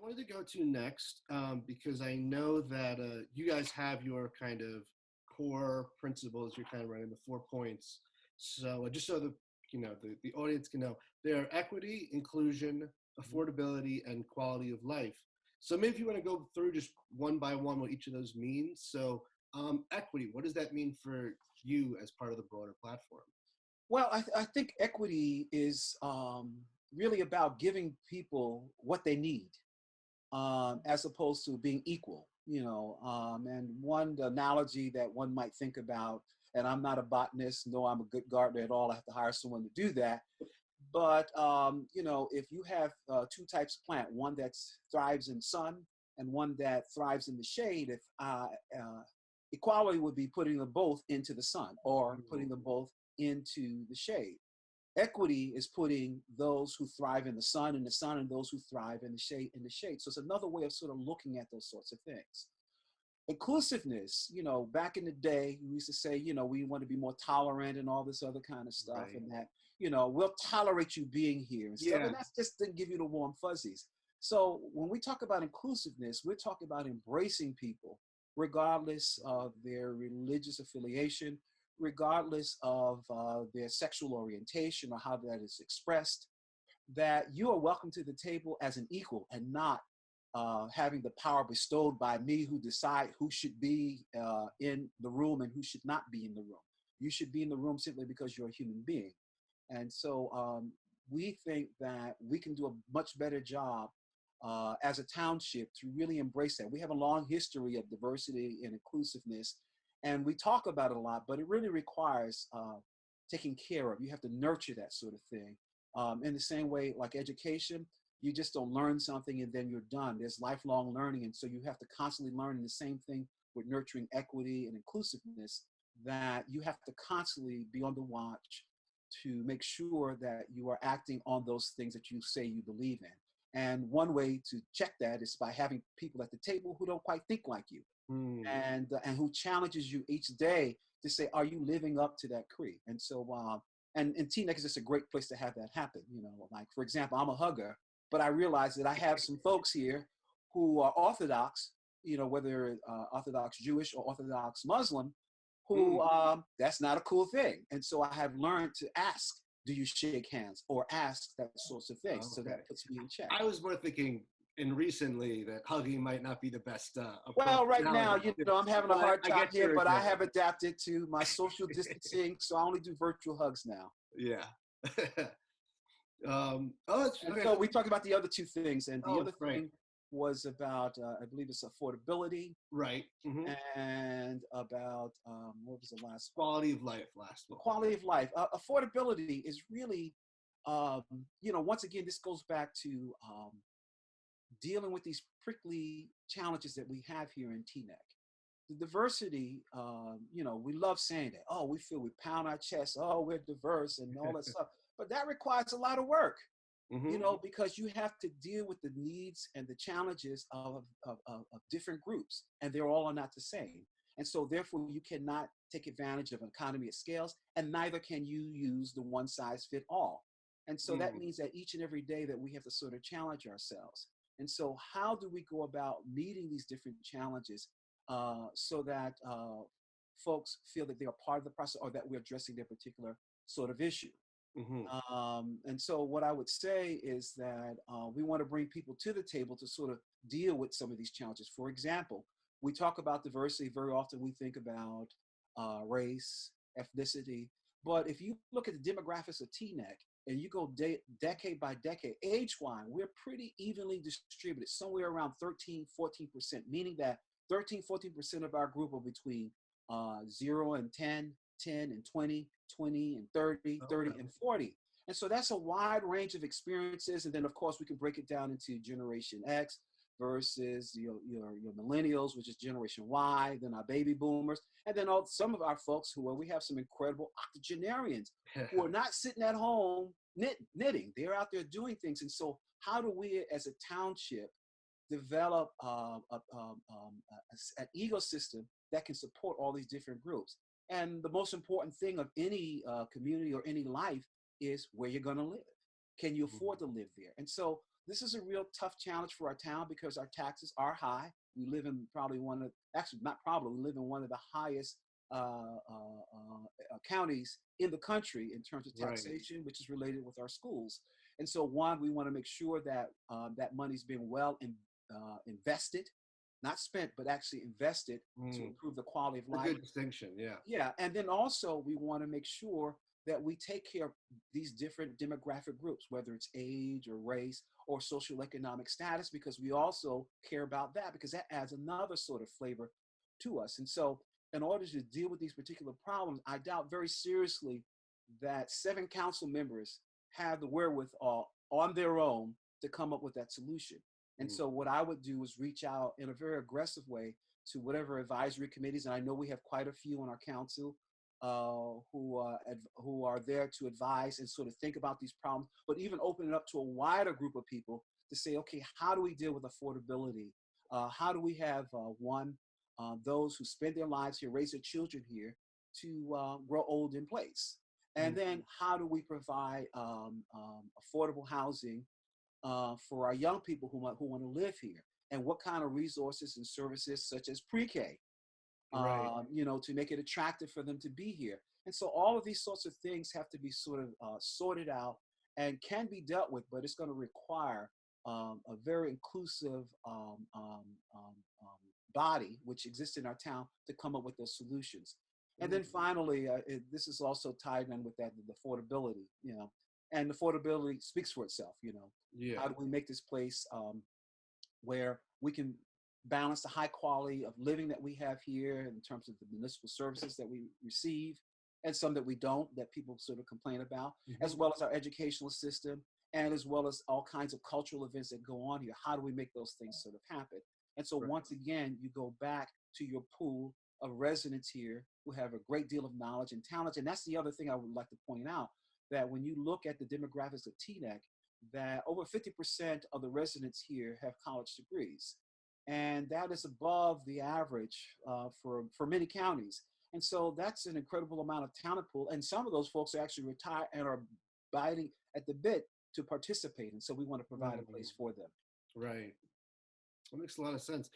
wanted to go to next because I know that you guys have your kind of core principles. You're kind of running the 4 points. So just so the audience can know, they are equity, inclusion, affordability, and quality of life. So maybe if you want to go through just one by one what each of those means. So equity, what does that mean for you as part of the broader platform? Well, I think equity is really about giving people what they need, as opposed to being equal. And one analogy that one might think about, and I'm not a botanist, no, I'm a good gardener at all. I have to hire someone to do that. But if you have two types of plant, one that thrives in sun and one that thrives in the shade, if equality would be putting them both into the sun or putting them both into the shade. Equity is putting those who thrive in the sun and those who thrive in the shade in the shade. So it's another way of sort of looking at those sorts of things. Inclusiveness, back in the day, we used to say, we want to be more tolerant and all this other kind of stuff, Right. and that, we'll tolerate you being here and stuff. Yeah. And that's just to give you the warm fuzzies. So when we talk about inclusiveness, we're talking about embracing people, regardless of their religious affiliation, regardless of their sexual orientation or how that is expressed, that you are welcome to the table as an equal and not having the power bestowed by me who decide who should be in the room and who should not be in the room. You should be in the room simply because you're a human being. And so we think that we can do a much better job as a township to really embrace that. We have a long history of diversity and inclusiveness, and we talk about it a lot, but it really requires taking care of. You have to nurture that sort of thing. In the same way, like education, you just don't learn something and then you're done. There's lifelong learning, and so you have to constantly learn. And the same thing with nurturing equity and inclusiveness, that you have to constantly be on the watch to make sure that you are acting on those things that you say you believe in. And one way to check that is by having people at the table who don't quite think like you, and who challenges you each day to say, are you living up to that creed? And so, and Teaneck is just a great place to have that happen. Like, for example, I'm a hugger, but I realize that I have some folks here who are Orthodox, whether Orthodox Jewish or Orthodox Muslim, who that's not a cool thing. And so I have learned to ask, do you shake hands, or ask that sorts of things. Okay. So that puts me in check. I was more thinking in recently that hugging might not be the best approach. Well, right now, I'm having a hard time here, but I have example. adapted to my social distancing, so I only do virtual hugs now. Yeah. So we talked about the other two things, and the other right. thing was about, I believe it's affordability, Right. and about, what was the last one? Quality of life, last one. Quality of life. Affordability is really, once again, this goes back to dealing with these prickly challenges that we have here in Teaneck. The diversity, we love saying that, oh, we pound our chest, oh, we're diverse and all that stuff. But that requires a lot of work, because you have to deal with the needs and the challenges of different groups, and they're all not the same. And so therefore you cannot take advantage of an economy of scales, and neither can you use the one size fit all. And so that means that each and every day that we have to sort of challenge ourselves. And so how do we go about meeting these different challenges so that folks feel that they are part of the process, or that we're addressing their particular sort of issue? And so what I would say is that we want to bring people to the table to sort of deal with some of these challenges. For example, we talk about diversity. Very often we think about race, ethnicity. But if you look at the demographics of Teaneck and you go decade by decade, age-wise, we're pretty evenly distributed, somewhere around 13, 14%, meaning that 13, 14% of our group are between 0 and 10, 10 and 20, 20 and 30, 30 and 40. And so that's a wide range of experiences. And then, of course, we can break it down into Generation X versus your millennials, which is Generation Y, then our baby boomers, and then some of our folks we have some incredible octogenarians who are not sitting at home knitting. They're out there doing things. And so how do we as a township develop an ecosystem that can support all these different groups? And the most important thing of any community or any life is where you're going to live. Can you Mhm. afford to live there? And so this is a real tough challenge for our town because our taxes are high. We live in probably one of, actually not probably, we live in one of the highest counties in the country in terms of Right. taxation, which is related with our schools. And so, one, we want to make sure that that money's being invested, not spent, but actually invested to Mm. improve the quality of A life. good distinction. Yeah. Yeah, and then also we want to make sure that we take care of these different demographic groups, whether it's age or race or social economic status, because we also care about that because that adds another sort of flavor to us. And so, in order to deal with these particular problems, I doubt very seriously that 7 council members have the wherewithal on their own to come up with that solution. And Mm. so, what I would do is reach out in a very aggressive way to whatever advisory committees, and I know we have quite a few on our council who are there to advise and sort of think about these problems, but even open it up to a wider group of people to say, okay, how do we deal with affordability? How do we have those who spend their lives here, raise their children here, to grow old in place? And Mm. then how do we provide affordable housing for our young people who want to live here? And what kind of resources and services, such as pre-K, Right. to make it attractive for them to be here. And so all of these sorts of things have to be sort of sorted out and can be dealt with, but it's going to require a very inclusive body, which exists in our town, to come up with those solutions. And then Mm. finally, this is also tied in with that, the affordability, and affordability speaks for itself. Yeah. How do we make this place where we can balance the high quality of living that we have here in terms of the municipal services that we receive and some that we don't, that people sort of complain about, as Hmm. well as our educational system, and as well as all kinds of cultural events that go on here. How do we make those things sort of happen? And so Right. once again, you go back to your pool of residents here who have a great deal of knowledge and talent. And that's the other thing I would like to point out, that when you look at the demographics of TNEC, that over 50% of the residents here have college degrees. And that is above the average for many counties. And so that's an incredible amount of talent pool. And some of those folks are actually retired and are biting at the bit to participate. And so we want to provide a Mm. place for them. Right. That makes a lot of sense.